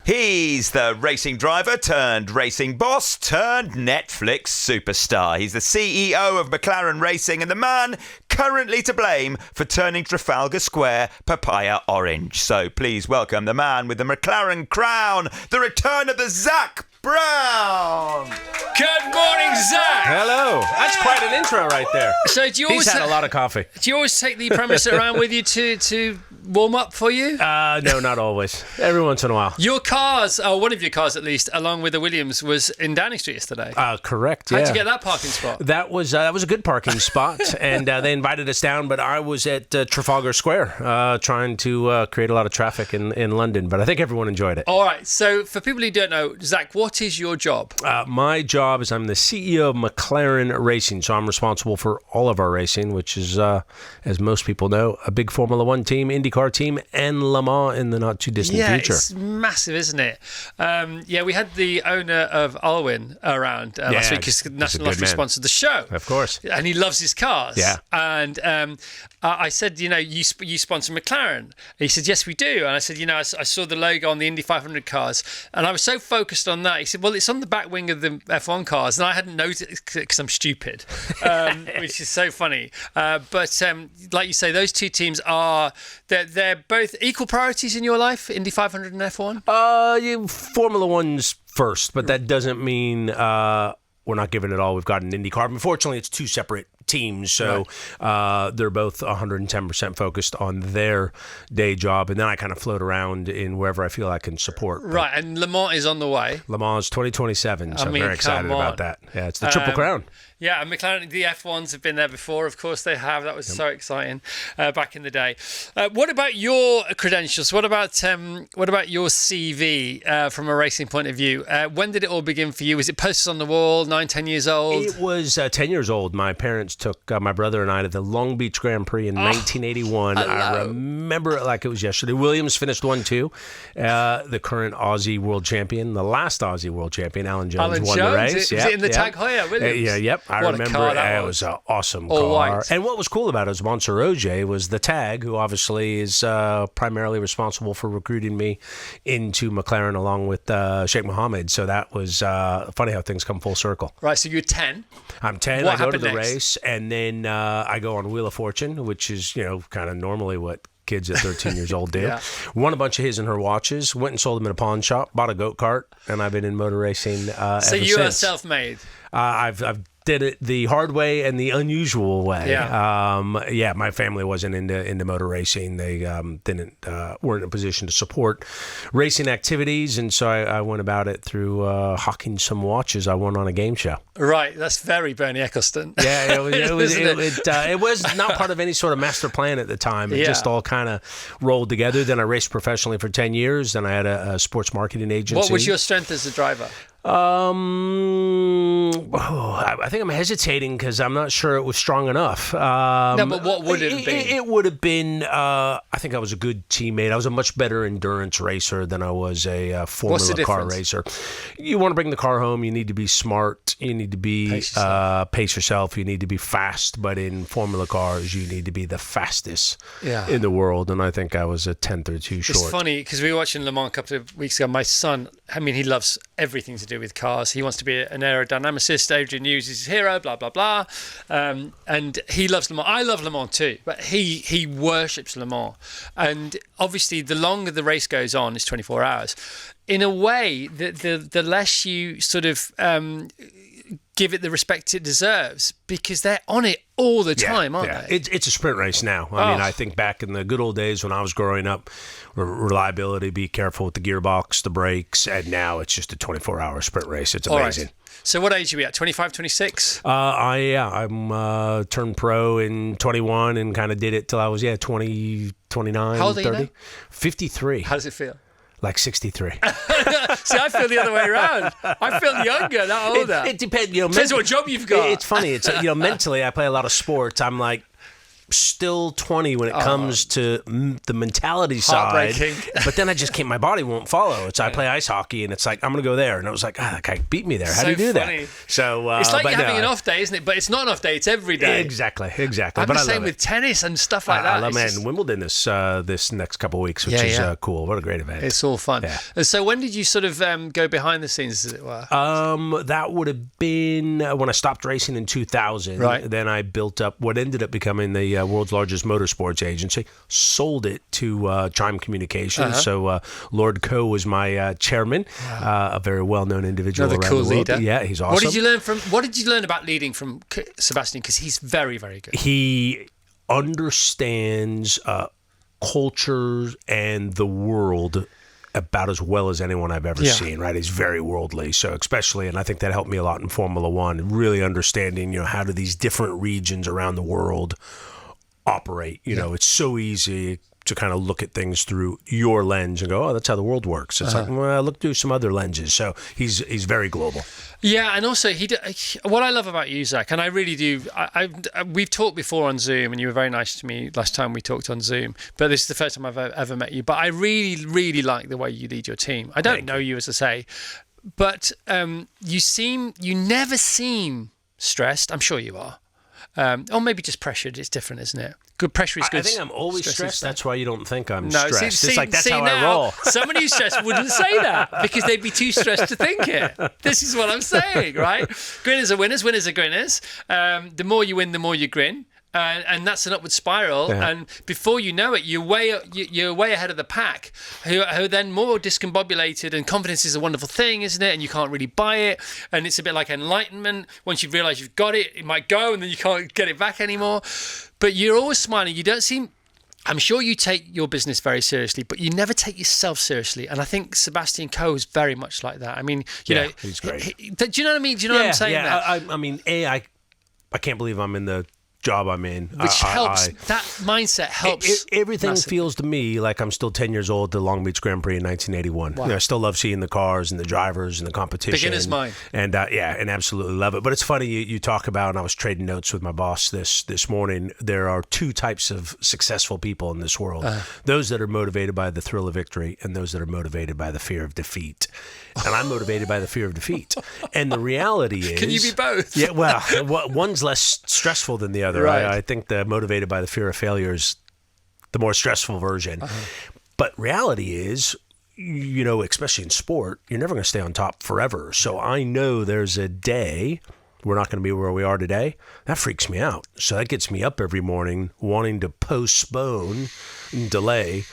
He's the racing driver turned racing boss turned Netflix superstar. He's the CEO of McLaren Racing and the man currently to blame for turning Trafalgar Square papaya orange. So please welcome the man with the McLaren crown, the return of the Zak Brown. Good morning, Zak. Hello. That's quite an intro right there. So do you always He's had a lot of coffee. Do you always take the premise around with you to warm up for you? No, not always. Every once in a while. Your cars, one of your cars at least, along with the Williams, was in Downing Street yesterday. Correct. Yeah. How'd you get that parking spot? That was a good parking spot, and they invited us down. But I was at Trafalgar Square trying to create a lot of traffic in London. But I think everyone enjoyed it. All right. So for people who don't know, Zak, what is your job? My job is I'm the CEO of McLaren Racing, so I'm responsible for all of our racing, which is, as most people know, a big Formula One team, IndyCar team, and Le Mans in the not too distant future. Yeah, it's massive, isn't it? We had the owner of Alwyn around last week because National Lottery sponsored the show. Of course. And he loves his cars. Yeah. And I said, you sponsor McLaren. And he said, yes, we do. And I said, I saw the logo on the Indy 500 cars. And I was so focused on that. He said, well, it's on the back wing of the F1 cars. And I hadn't noticed because I'm stupid, which is so funny. But like you say, those two teams they're both equal priorities in your life, Indy 500 and F1? Formula One's first, but that doesn't mean we're not giving it all. We've got an IndyCar. Unfortunately, it's two separate teams, so they're both 110% focused on their day job, and then I kind of float around in wherever I feel I can support. Right, and Le Mans is on the way. Le Mans 2027, so I'm very excited about that. Yeah, it's the Triple Crown. Yeah, and McLaren, the F1s have been there before. Of course they have. That was so exciting back in the day. What about your credentials? What about your CV from a racing point of view? When did it all begin for you? Was it posters on the wall, 9-10 years old? It was 10 years old. My parents took my brother and I to the Long Beach Grand Prix in 1981. I remember it like it was yesterday. Williams finished 1-2. The current Aussie world champion, the last Aussie world champion, Alan Jones, won the race. Was it in the Tag Heuer Williams? Yep. I remember it was an awesome car. White. And what was cool about it was Monteroge was the Tag, who obviously is primarily responsible for recruiting me into McLaren along with Sheikh Mohammed. So that was funny how things come full circle. Right, so you're 10. I'm 10. What I go to the next? race, and then I go on Wheel of Fortune, which is, kind of normally what kids at 13 years old do. Yeah. Won a bunch of his and her watches, went and sold them in a pawn shop, bought a go-kart, and I've been in motor racing ever since. So you are self-made? I've did it the hard way and the unusual way. Yeah. My family wasn't into motor racing. They weren't in a position to support racing activities, and so I went about it through hawking some watches I won on a game show. Right, that's very Bernie Eccleston. Yeah, it was not part of any sort of master plan at the time. It just all kind of rolled together. Then I raced professionally for 10 years. Then I had a sports marketing agency. What was your strength as a driver? I think I'm hesitating because I'm not sure it was strong enough. No, but what would it have been? It would have been, I think I was a good teammate. I was a much better endurance racer than I was a Formula car racer. You want to bring the car home, you need to be smart, you need to be pace yourself, you need to be fast, but in Formula cars, you need to be the fastest in the world, and I think I was a tenth or two short. It's funny because we were watching Le Mans a couple of weeks ago. My son, he loves everything to do with cars. He wants to be an aerodynamicist. Adrian Hughes is his hero, blah, blah, blah. And he loves Le Mans. I love Le Mans too, but he worships Le Mans. And obviously, the longer the race goes on, it's 24 hours. In a way, the less you sort of give it the respect it deserves because they're on it all the time, aren't they? It's a sprint race now. I mean, I think back in the good old days when I was growing up, reliability, be careful with the gearbox, the brakes, and now it's just a 24-hour sprint race. It's amazing. Right. So what age are we at? 25, 26? I'm turned pro in 21 and kind of did it till I was 20, 29, How old 30. Are you now? 53. How does it feel? Like 63. See, I feel the other way around. I feel younger, not older. It depends. Depends what job you've got. It's funny. It's mentally, I play a lot of sports. I'm like still 20 when it comes to the mentality side. But then my body won't follow. I play ice hockey, and it's like, I'm going to go there. And it was like, that guy beat me there. How do you do that? So it's like you're having an off day, isn't it? But it's not an off day. It's every day. Exactly. I'm the same with tennis and stuff like that. I love it. And Wimbledon this next couple of weeks, which is cool. What a great event. It's all fun. Yeah. And so when did you sort of go behind the scenes, as it were? That would have been when I stopped racing in 2000. Right. Then I built up what ended up becoming the world's largest motorsports agency, sold it to Chime Communications. So Lord Coe was my chairman, a very well-known individual around cool the world. leader. Yeah, he's awesome. What did you learn about leading from Sebastian? Because he's very, very good. He understands culture and the world about as well as anyone I've ever seen, right? He's very worldly. So especially, and I think that helped me a lot in Formula One, really understanding, how do these different regions around the world operate. It's so easy to kind of look at things through your lens and go, oh, that's how the world works. It's like, well, look through some other lenses. So he's very global. Yeah, and also what I love about you, Zak, and I really do. We've talked before on Zoom, and you were very nice to me last time we talked on Zoom. But this is the first time I've ever met you. But I really, really like the way you lead your team. I don't know you, as I say, but you never seem stressed. I'm sure you are. Or maybe just pressured. It's different, isn't it? Good pressure is good. I think I'm always stressed. That's why you don't think I'm stressed. It's like that's how I roll. Somebody who's stressed wouldn't say that because they'd be too stressed to think it. This is what I'm saying, right? Grinners are winners, winners are grinners. The more you win, the more you grin. And that's an upward spiral, and before you know it, you're way ahead of the pack, who are then more discombobulated. And confidence is a wonderful thing, isn't it? And you can't really buy it, and it's a bit like enlightenment. Once you realise you've got it, it might go, and then you can't get it back anymore. But you're always smiling. You don't seem. I'm sure you take your business very seriously, but you never take yourself seriously. And I think Sebastian Coe is very much like that. I mean, you know, he's great. Do you know what I mean? Do you know what I'm saying? I mean, I can't believe I'm in the job I'm in, which helps. That mindset helps. Everything feels to me like I'm still 10 years old at the Long Beach Grand Prix in 1981. Wow. I still love seeing the cars and the drivers and the competition. Beginner's mind. And and absolutely love it. But it's funny you talk about, and I was trading notes with my boss this morning, there are two types of successful people in this world. Those that are motivated by the thrill of victory and those that are motivated by the fear of defeat. And I'm motivated by the fear of defeat. And the reality is... Can you be both? Yeah, well, one's less stressful than the other. Right. I think the motivated by the fear of failure is the more stressful version. But reality is, especially in sport, you're never going to stay on top forever. So I know there's a day we're not going to be where we are today. That freaks me out. So that gets me up every morning wanting to postpone and delay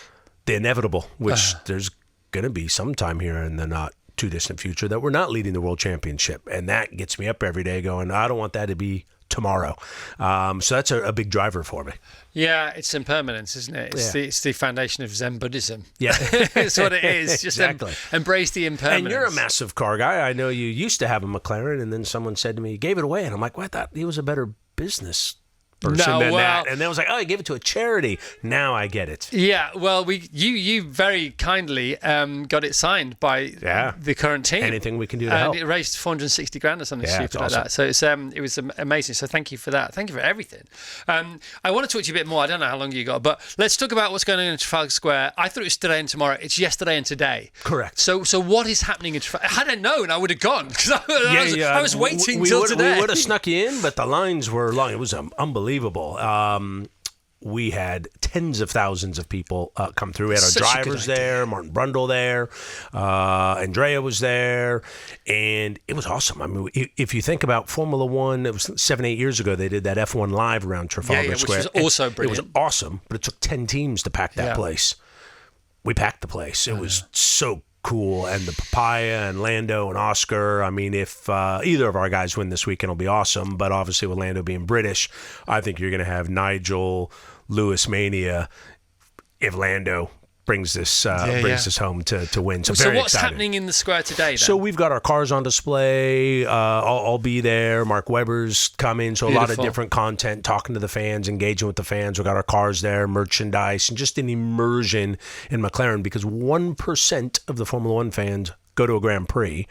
the inevitable, which there's going to be sometime here in the not too distant future that we're not leading the world championship. And that gets me up every day going, I don't want that to be tomorrow. So that's a big driver for me. Yeah, it's impermanence, isn't it? It's the foundation of Zen Buddhism. Yeah. It's what it is. Just exactly. Embrace the impermanence. And you're a massive car guy. I know you used to have a McLaren, and then someone said to me, you gave it away. And I'm like, what? I thought he was a better business person than that. And then I was like, oh, I gave it to a charity. Now I get it. Yeah, well, you very kindly got it signed by the current team. Anything we can do to help. And it raised 460 grand or something stupid like that. So it was amazing. So thank you for that. Thank you for everything. I want to talk to you a bit more. I don't know how long you got, but let's talk about what's going on in Trafalgar Square. I thought it was today and tomorrow. It's yesterday and today. Correct. So what is happening in Trafalgar? Had I known, I would have gone because I was waiting till today. We would have snuck you in, but the lines were long. It was unbelievable. We had tens of thousands of people come through. We had our drivers there, Martin Brundle there, Andrea was there, and it was awesome. I mean, if you think about Formula One, it was 7-8 years ago they did that F1 Live around Trafalgar Square. Which was also brilliant. It was awesome, but it took 10 teams to pack that place. We packed the place. It was so cool. And the Papaya and Lando and Oscar, I mean, if either of our guys win this weekend, it'll be awesome. But obviously with Lando being British, I think you're going to have Nigel Lewis mania if Lando brings this home to win. So very what's exciting. Happening in the square today then? So we've got our cars on display. I'll be there. Mark Webber's coming. So Beautiful. A lot of different content, talking to the fans, engaging with the fans. We've got our cars there, merchandise, and just an immersion in McLaren because 1% of the Formula One fans go to a Grand Prix.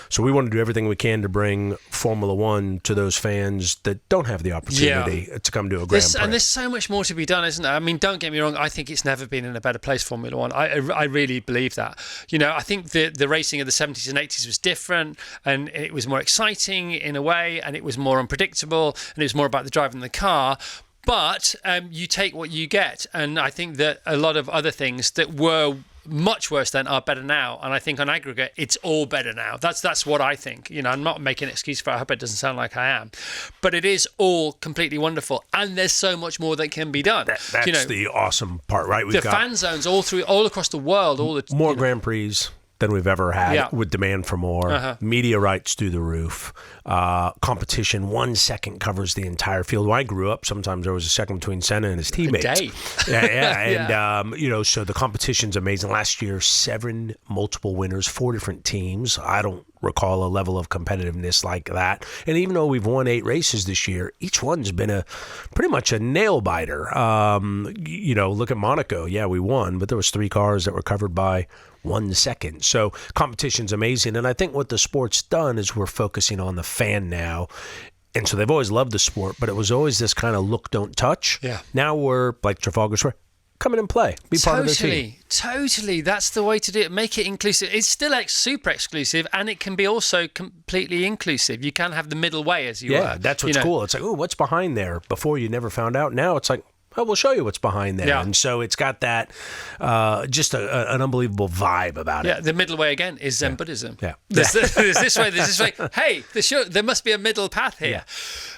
So we want to do everything we can to bring Formula One to those fans that don't have the opportunity to come to a Grand Prix. And there's so much more to be done, isn't there? I mean, don't get me wrong. I think it's never been in a better place, Formula One. I really believe that. I think the racing of the 70s and 80s was different, and it was more exciting in a way, and it was more unpredictable, and it was more about the driving the car. But you take what you get, and I think that a lot of other things that were much worse then are better now, and I think on aggregate it's all better now. That's what I think. I'm not making an excuse for it. I hope it doesn't sound like I am, but it is all completely wonderful, and there's so much more that can be done. That's the awesome part, right? We've got fan zones all across the world, more Grand Prix than we've ever had, with demand for more, media rights through the roof, competition. 1 second covers the entire field. When I grew up, sometimes there was a second between Senna and his teammates. A day. And so the competition's amazing. Last year, 7 multiple winners, 4 different teams. I don't recall a level of competitiveness like that. And even though we've won 8 races this year, each one's been pretty much a nail biter. Look at Monaco. Yeah, we won, but there was 3 cars that were covered by 1 second. So competition's amazing. And I think what the sport's done is we're focusing on the fan now. And so they've always loved the sport, but it was always this kind of look, don't touch. Yeah. Now we're like Trafalgar Square. Come in and play. Be part of the team. Totally. That's the way to do it. Make it inclusive. It's still super exclusive, and it can be also completely inclusive. You can have the middle way, as you were. Yeah, that's what's cool. It's like, oh, what's behind there? Before you never found out. Now it's like, oh, we'll show you what's behind there. Yeah. And so it's got that just an unbelievable vibe about it. Yeah, the middle way again is Zen Buddhism. Yeah. There's this way, there's this way. Hey, there must be a middle path here. Yeah.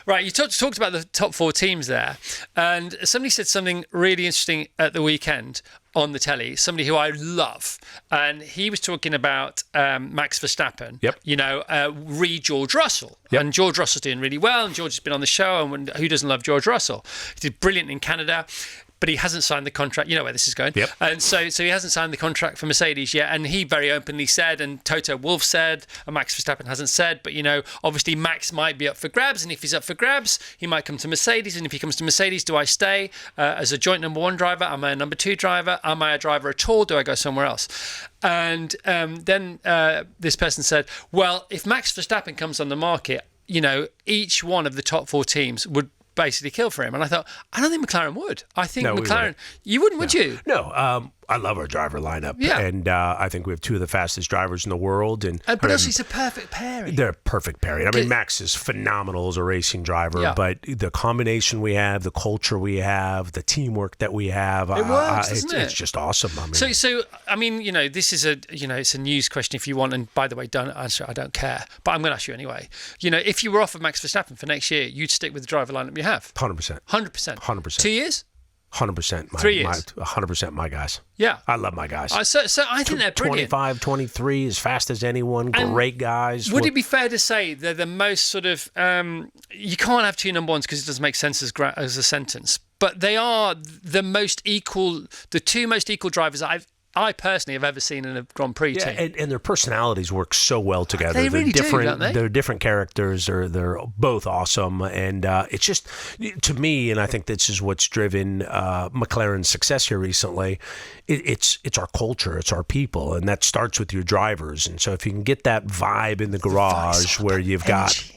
Right, you talked about the top 4 teams there, and somebody said something really interesting at the weekend on the telly, somebody who I love, and he was talking about Max Verstappen. Yep. Re George Russell. Yep. And George Russell's doing really well, and George has been on the show, and who doesn't love George Russell? He did brilliant in Canada, but he hasn't signed the contract. You know where this is going. Yep. And so he hasn't signed the contract for Mercedes yet, and he very openly said, and Toto Wolff said, and Max Verstappen hasn't said, but obviously Max might be up for grabs, and if he's up for grabs, he might come to Mercedes, and if he comes to Mercedes, do I stay as a joint number 1 driver? Am I a number 2 driver? Am I a driver at all? Do I go somewhere else? And then this person said, well, if Max Verstappen comes on the market, each one of the top 4 teams would basically kill for him. And I thought, I don't think McLaren would. I think McLaren, you wouldn't, would you? No, I love our driver lineup. Yeah. And I think we have 2 of the fastest drivers in the world. But also, it's a perfect pairing. They're a perfect pairing. I mean, Max is phenomenal as a racing driver, but the combination we have, the culture we have, the teamwork that we have, it works, doesn't it? It's just awesome. I mean, so I mean, this is it's a news question if you want. And by the way, don't answer it. I don't care. But I'm going to ask you anyway. If you were offered Max Verstappen for next year, you'd stick with the driver lineup you have. 100%. 100%. 2 years? 100%. 3 years? 100% my guys. Yeah. I love my guys. So I think they're brilliant. 25, 23, as fast as anyone. Great guys. Would it be fair to say they're the most sort of... you can't have 2 number 1s because it doesn't make sense as a sentence. But they are the 2 most equal drivers I personally have ever seen in a Grand Prix team. And their personalities work so well together. They really do, don't they? They're different characters. They're both awesome. And it's just, to me, and I think this is what's driven McLaren's success here recently, it's our culture. It's our people. And that starts with your drivers. And so if you can get that vibe in the garage where you've got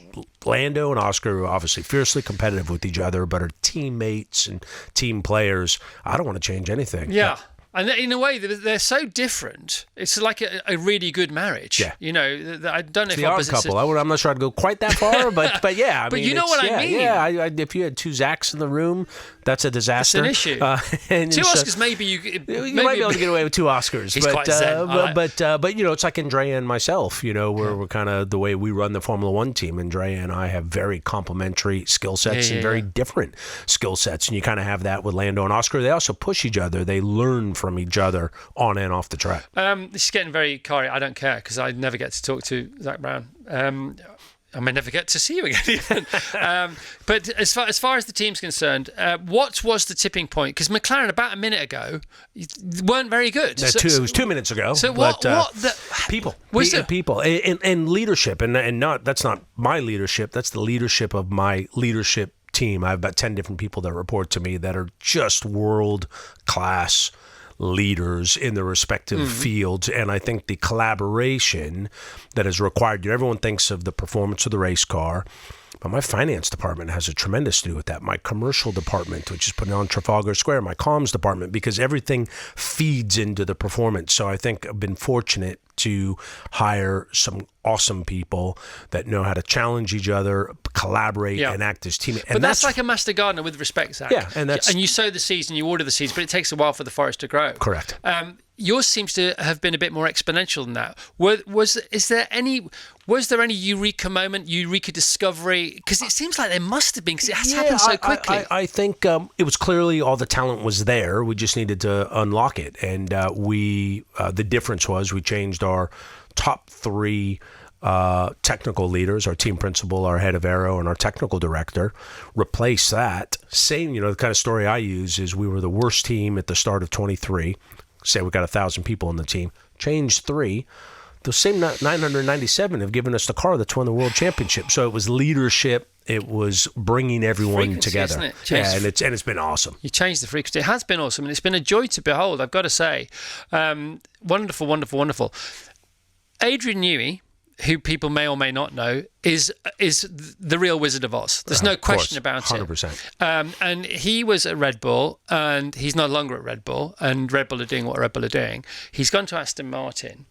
Lando and Oscar, who are obviously fiercely competitive with each other, but are teammates and team players, I don't want to change anything. Yeah. And in a way, they're so different. It's like a really good marriage. Yeah. I don't know it's if the odd couple. I'm not sure I'd go quite that far, but yeah. But you know what I mean. Yeah, if you had 2 Zaks in the room, that's a disaster. It's an issue. 2 Oscars, maybe you might be able to get away with 2 Oscars. He's quite zen. But it's like Andrea and myself. We're kind of the way we run the Formula One team. Andrea and I have very complementary skill sets and very different skill sets, and you kind of have that with Lando and Oscar. They also push each other. They learn from each other on and off the track. This is getting very Corey. I don't care because I never get to talk to Zak Brown. I may never get to see you again. But as far as the team's concerned, what was the tipping point? Because McLaren about a minute ago weren't very good. It was 2 minutes ago. So people people and leadership and not that's not my leadership. That's the leadership of my leadership team. I have about 10 different people that report to me that are just world class leaders in the respective fields. And I think the collaboration that is required, everyone thinks of the performance of the race car, but my finance department has a tremendous to do with that. My commercial department, which is putting on Trafalgar Square, my comms department, because everything feeds into the performance. So I think I've been fortunate to hire some awesome people that know how to challenge each other, collaborate, and act as teammates. But that's like a master gardener, with respect, Zach. Yeah, and you sow the seeds and you water the seeds, but it takes a while for the forest to grow. Correct. Yours seems to have been a bit more exponential than that. Was there any eureka moment, eureka discovery? Because it seems like there must have been, because it has happened so quickly. I think it was clearly all the talent was there. We just needed to unlock it. And the difference was we changed our top 3 technical leaders, our team principal, our head of aero, and our technical director. Replace that. Same, the kind of story I use is we were the worst team at the start of 23. Say we got 1,000 people on the team. Change 3. Those same 997 have given us the car that's won the world championship. So it was leadership. It was bringing everyone together. Isn't it? Yeah, and it's been awesome. You changed the frequency. It has been awesome, and it's been a joy to behold, I've got to say. Wonderful, wonderful, wonderful. Adrian Newey, who people may or may not know, is the real Wizard of Oz. There's no question about 100%. it. And he was at Red Bull, and he's no longer at Red Bull, and Red Bull are doing what Red Bull are doing. He's gone to Aston Martin.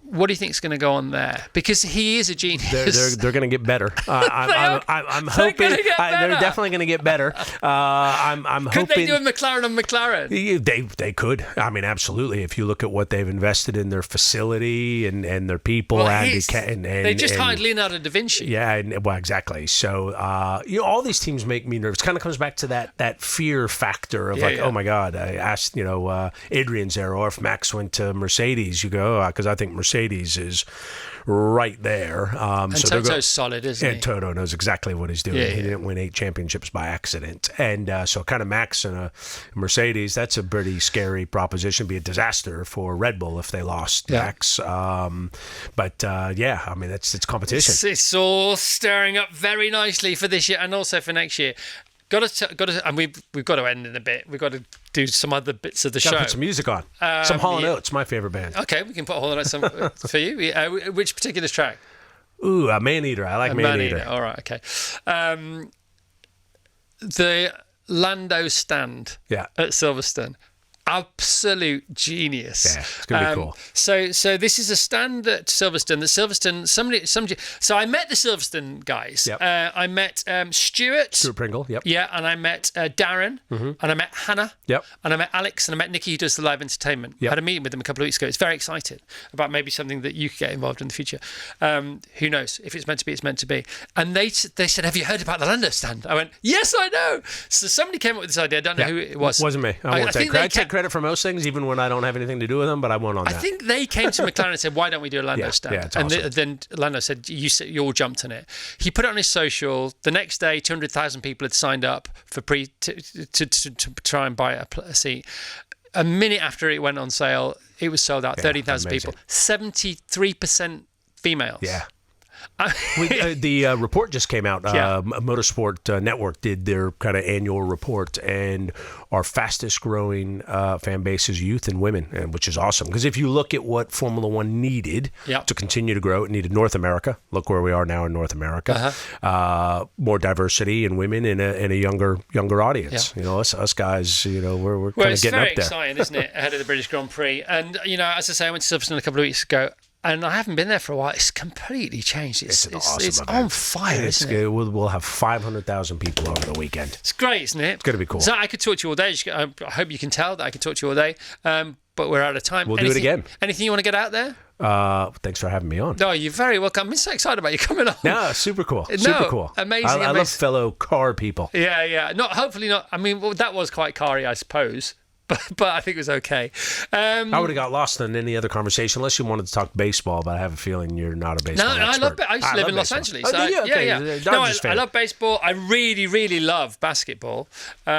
What do you think is going to go on there? Because he is a genius. They're going to get better. I'm hoping they're definitely going to get better. I'm hoping. Could they do a McLaren on McLaren? They could. I mean, absolutely. If you look at what they've invested in their facility and their people, they just hired Leonardo da Vinci. Yeah, exactly. So all these teams make me nervous. Kind of comes back to that fear factor of oh my God. I asked Adrian's era, or if Max went to Mercedes, you go, because I think Mercedes is right there. And so Toto's solid, isn't he? And Toto knows exactly what he's doing. He didn't win 8 championships by accident. And so kind of Max and a Mercedes, that's a pretty scary proposition. It'd be a disaster for Red Bull if they lost Max. I mean, it's competition. It's all stirring up very nicely for this year and also for next year. Got to, and we've got to end in a bit. We've got to do some other bits of the show. Put some music on. Some Hall & Oates, my favorite band. Okay, we can put Hall & Oates for you. Which particular track? Ooh, a Man-Eater. I like Man-Eater. All right, okay. The Lando stand at Silverstone. Absolute genius. Yeah, it's gonna be cool. So this is a stand at Silverstone. Somebody. So I met the Silverstone guys. Yep. I met Stuart Pringle. Yep. Yeah, and I met Darren, and I met Hannah. Yep. And I met Alex, and I met Nikki, who does the live entertainment. Yep. Had a meeting with them a couple of weeks ago. It's very excited about maybe something that you could get involved in the future. Who knows? If it's meant to be, it's meant to be. And they said, "Have you heard about the Lando stand?" I went, "Yes, I know." So somebody came up with this idea. I don't know who it was. It wasn't me. I won't take credit. I take credit for most things, even when I don't have anything to do with them, but I won't on that. I think they came to McLaren and said, "Why don't we do a Lando stand?" Yeah, it's awesome. And then Lando said, "You all jumped on it." He put it on his social. The next day, 200,000 people had signed up for Prix to try and buy a seat. A minute after it went on sale, it was sold out. 30,000 people. 73% females. Yeah. The report just came out. Motorsport Network did their kind of annual report, and our fastest growing fan base is youth and women, which is awesome. Because if you look at what Formula One needed to continue to grow, it needed North America. Look where we are now in North America. More diversity in women and a younger audience. Yeah. Us guys, we're kind of getting up there. It's very exciting, isn't it? Ahead of the British Grand Prix, and as I say, I went to Silverstone a couple of weeks ago. And I haven't been there for a while. It's completely changed. It's on fire, isn't it? We'll have 500,000 people over the weekend. It's great, isn't it? It's going to be cool. So I could talk to you all day. I hope you can tell that I could talk to you all day. But we're out of time. We'll do it again. Anything you want to get out there? Thanks for having me on. No, you're very welcome. I'm so excited about you coming on. No, super cool. Super cool. Amazing. I love fellow car people. Yeah. Hopefully not. I mean, that was quite car-y, I suppose. But I think it was okay. I would have got lost in any other conversation unless you wanted to talk baseball, but I have a feeling you're not a baseball expert. I used to live in Los Angeles. Oh, do you? Okay. Yeah. No, I love baseball. I really, really love basketball. But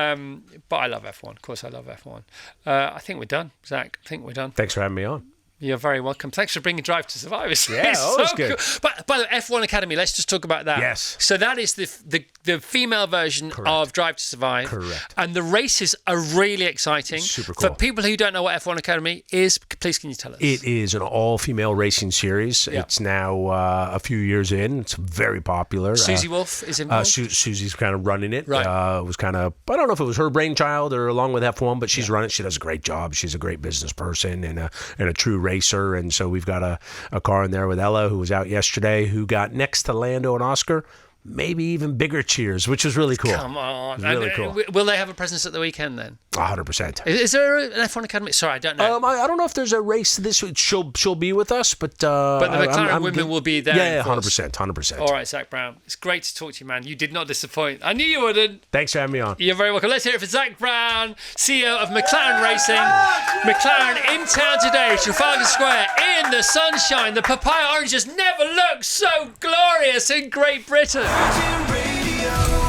I love F1. Of course, I love F1. I think we're done, Zach. I think we're done. Thanks for having me on. You're very welcome. Thanks for bringing Drive to Survive. Yeah, always good. Cool. But by the F1 Academy, let's just talk about that. Yes. So that is the the female version of Drive to Survive. Correct. And the races are really exciting. Super cool. For people who don't know what F1 Academy is, please can you tell us? It is an all-female racing series. Yeah. It's now a few years in. It's very popular. Susie Wolf is involved? Susie's kind of running it. Right. It was kind of, I don't know if it was her brainchild or along with F1, but she's running it. She does a great job. She's a great business person and a true racer. And so we've got a car in there with Ella, who was out yesterday, who got next to Lando and Oscar. Maybe even bigger cheers, which was really cool. Come on. Really cool. Will they have a presence at the weekend then? 100%. Is there an F1 Academy? Sorry, I don't know. I don't know if there's a race this week. She'll be with us, but the McLaren women will be there. Yeah, 100%. All right, Zak Brown. It's great to talk to you, man. You did not disappoint. I knew you wouldn't. Thanks for having me on. You're very welcome. Let's hear it for Zak Brown, CEO of McLaren Racing. McLaren in town today, Trafalgar Square, in the sunshine. The papaya oranges never looked so glorious in Great Britain. Virgin Radio.